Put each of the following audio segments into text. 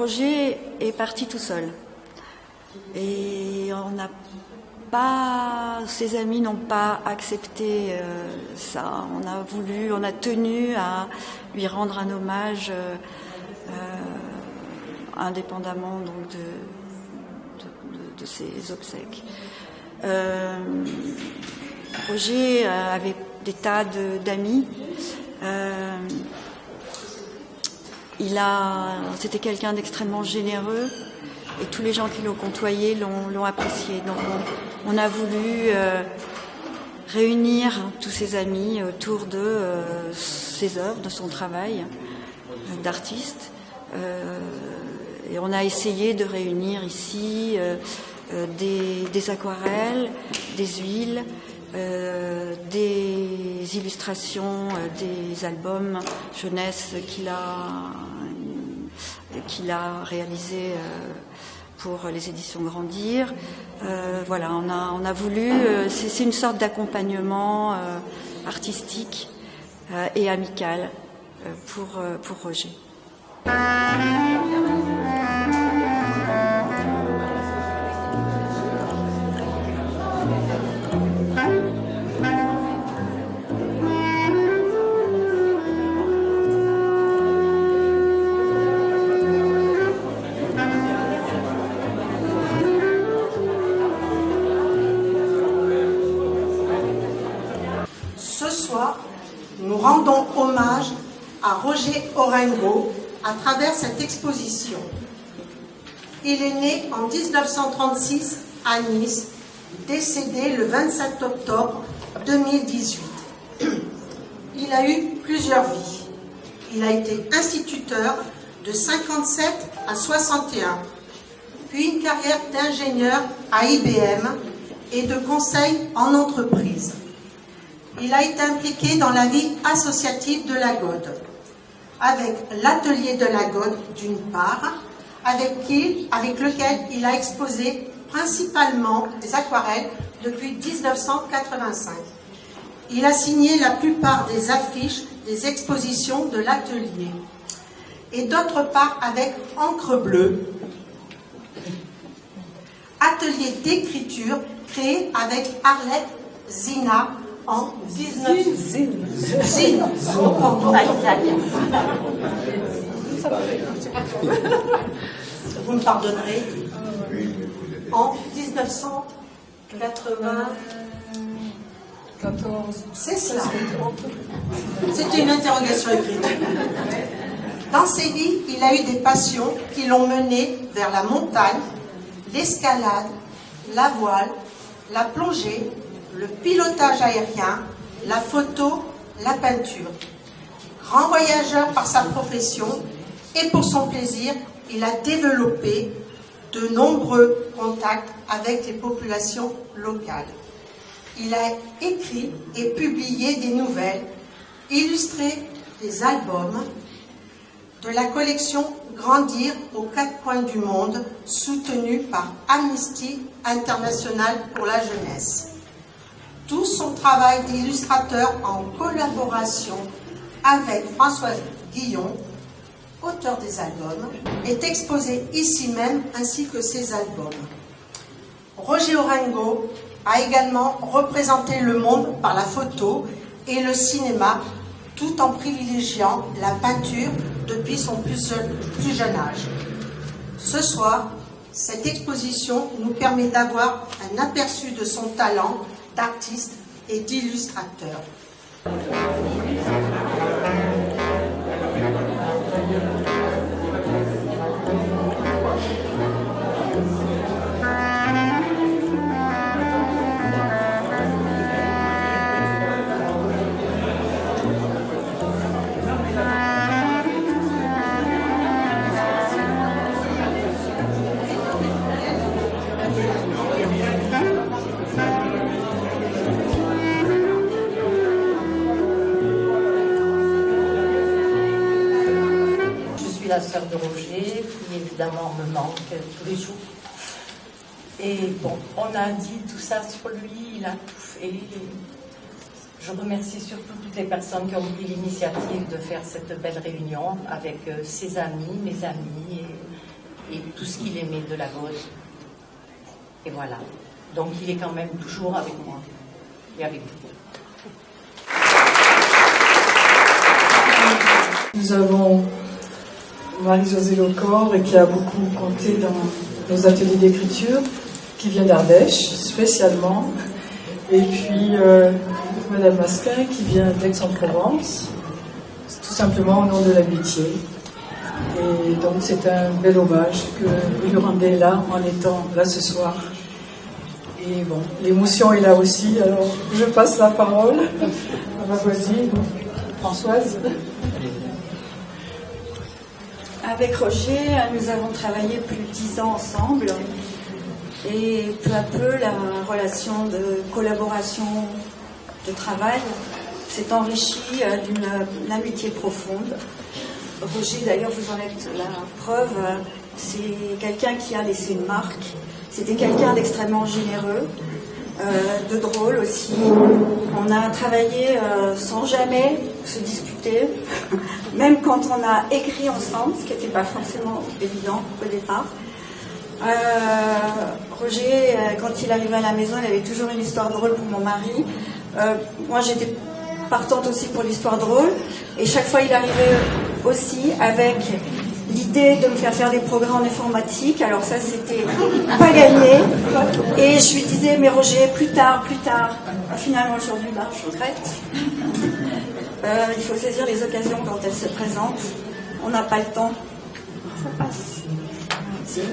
Roger est parti tout seul. Et ses amis n'ont pas accepté ça. On a tenu à lui rendre un hommage indépendamment donc de ses obsèques. Roger avait des tas d'amis. C'était quelqu'un d'extrêmement généreux et tous les gens qui l'ont côtoyé l'ont apprécié. Donc on a voulu réunir tous ses amis autour de ses œuvres, de son travail d'artiste. Et on a essayé de réunir ici des aquarelles, des huiles, des illustrations, des albums jeunesse qu'il a réalisés pour les éditions Grandir. Voilà, on a voulu, c'est une sorte d'accompagnement artistique et amical pour Roger. Nous rendons hommage à Roger Orengo à travers cette exposition. Il est né en 1936 à Nice, décédé le 27 octobre 2018. Il a eu plusieurs vies. Il a été instituteur de 57 à 61, puis une carrière d'ingénieur à IBM et de conseil en entreprise. Il a été impliqué dans la vie associative de la Gaude, avec l'atelier de la Gaude d'une part, avec lequel il a exposé principalement des aquarelles depuis 1985. Il a signé la plupart des affiches des expositions de l'atelier. Et d'autre part avec Encre Bleue, atelier d'écriture créé avec Arlette Zina en 1900. Vous me pardonnerez. En 1994. C'est cela. C'était une interrogation écrite. Dans ses vies, il a eu des passions qui l'ont mené vers la montagne, l'escalade, la voile, la plongée, le pilotage aérien, la photo, la peinture. Grand voyageur par sa profession et pour son plaisir, il a développé de nombreux contacts avec les populations locales. Il a écrit et publié des nouvelles, illustré des albums de la collection Grandir aux quatre coins du monde, soutenue par Amnesty International pour la jeunesse. Tout son travail d'illustrateur en collaboration avec Françoise Guillon, auteur des albums, est exposé ici même ainsi que ses albums. Roger Orengo a également représenté le monde par la photo et le cinéma tout en privilégiant la peinture depuis son plus jeune âge. Ce soir, cette exposition nous permet d'avoir un aperçu de son talent d'artiste et d'illustrateur. La sœur de Roger, qui évidemment me manque tous les jours. Et bon, on a dit tout ça sur lui, il a tout fait. Je remercie surtout toutes les personnes qui ont pris l'initiative de faire cette belle réunion avec ses amis, mes amis, et et tout ce qu'il aimait de la Gaule. Et voilà. Donc il est quand même toujours avec moi et avec vous. Nous avons Marie-Josée Lecor, et qui a beaucoup compté dans nos ateliers d'écriture, qui vient d'Ardèche spécialement, et puis Madame Masquin qui vient d'Aix-en-Provence, tout simplement au nom de l'amitié. Et donc c'est un bel hommage que vous lui rendez là en étant là ce soir. Et bon, l'émotion est là aussi, alors je passe la parole à ma voisine Françoise. Avec Roger, nous avons travaillé plus de 10 ans ensemble et peu à peu la relation de collaboration, de travail s'est enrichie d'une amitié profonde. Roger, d'ailleurs, vous en êtes la preuve, c'est quelqu'un qui a laissé une marque, c'était quelqu'un d'extrêmement généreux, de drôle aussi. On a travaillé sans jamais se disputer, même quand on a écrit ensemble, ce qui n'était pas forcément évident au départ. Roger, quand il arrivait à la maison, il avait toujours une histoire drôle pour mon mari. Moi, j'étais partante aussi pour l'histoire drôle, et chaque fois, il arrivait aussi avec l'idée de me faire des progrès en informatique. Alors ça, c'était pas gagné. Et je lui disais, mais Roger, plus tard. Finalement, aujourd'hui, je regrette. Il faut saisir les occasions quand elles se présentent. On n'a pas le temps. Ça passe.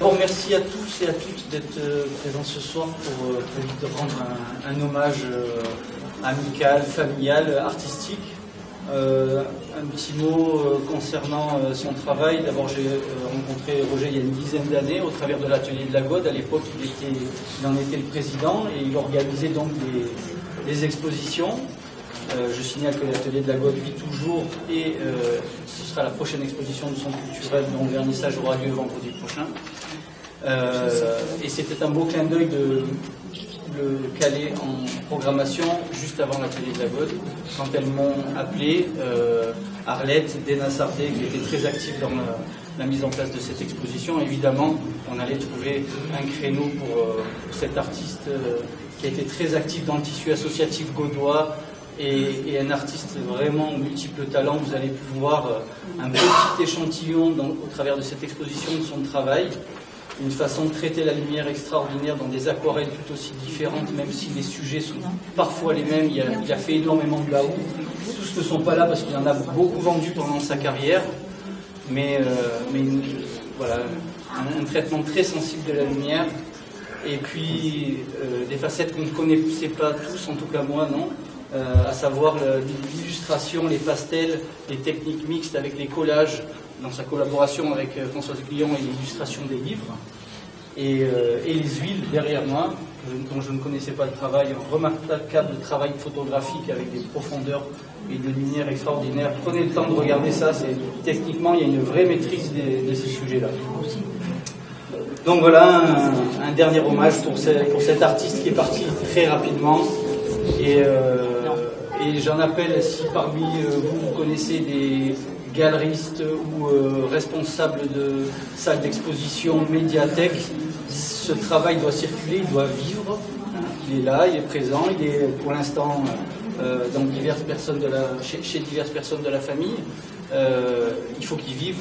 Bon, merci à tous et à toutes d'être présents ce soir pour rendre un hommage amical, familial, artistique. Un petit mot concernant son travail. D'abord, j'ai rencontré Roger il y a une dizaine d'années au travers de l'atelier de la Gaude. À l'époque, il en était le président et il organisait donc des expositions. Je signale que l'atelier de la Gaude vit toujours et ce sera la prochaine exposition de son culturel dont le vernissage aura lieu vendredi prochain. Et c'était un beau clin d'œil de le caler en programmation juste avant l'atelier de la Gaude, quand elles m'ont appelé, Arlette, Déna Sardé, qui était très active dans la mise en place de cette exposition. Évidemment, on allait trouver un créneau pour cet artiste qui a été très actif dans le tissu associatif gaudois et un artiste vraiment aux multiples talents. Vous allez pouvoir un petit échantillon au travers de cette exposition de son travail. Une façon de traiter la lumière extraordinaire dans des aquarelles tout aussi différentes, même si les sujets sont parfois les mêmes. Il a fait énormément de baou. Tous ne sont pas là parce qu'il en a beaucoup vendu pendant sa carrière, mais voilà, un traitement très sensible de la lumière. Et puis des facettes qu'on ne connaissait pas tous, en tout cas moi non, à savoir l'illustration, les pastels, les techniques mixtes avec les collages, dans sa collaboration avec Françoise Guillon et l'illustration des livres, et les huiles derrière moi, dont je ne connaissais pas le travail, un remarquable travail photographique avec des profondeurs et des lumières extraordinaires. Prenez le temps de regarder ça, techniquement il y a une vraie maîtrise de ces sujets-là. Donc voilà un dernier hommage pour cet artiste qui est parti très rapidement, et j'en appelle, si parmi vous connaissez des galeristes ou responsables de salles d'exposition, médiathèques, ce travail doit circuler, il doit vivre. Il est là, il est présent, il est pour l'instant dans diverses personnes chez diverses personnes de la famille. Il faut qu'il vive.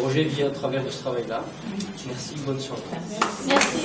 Roger vit à travers de ce travail-là. Merci, bonne soirée. Merci.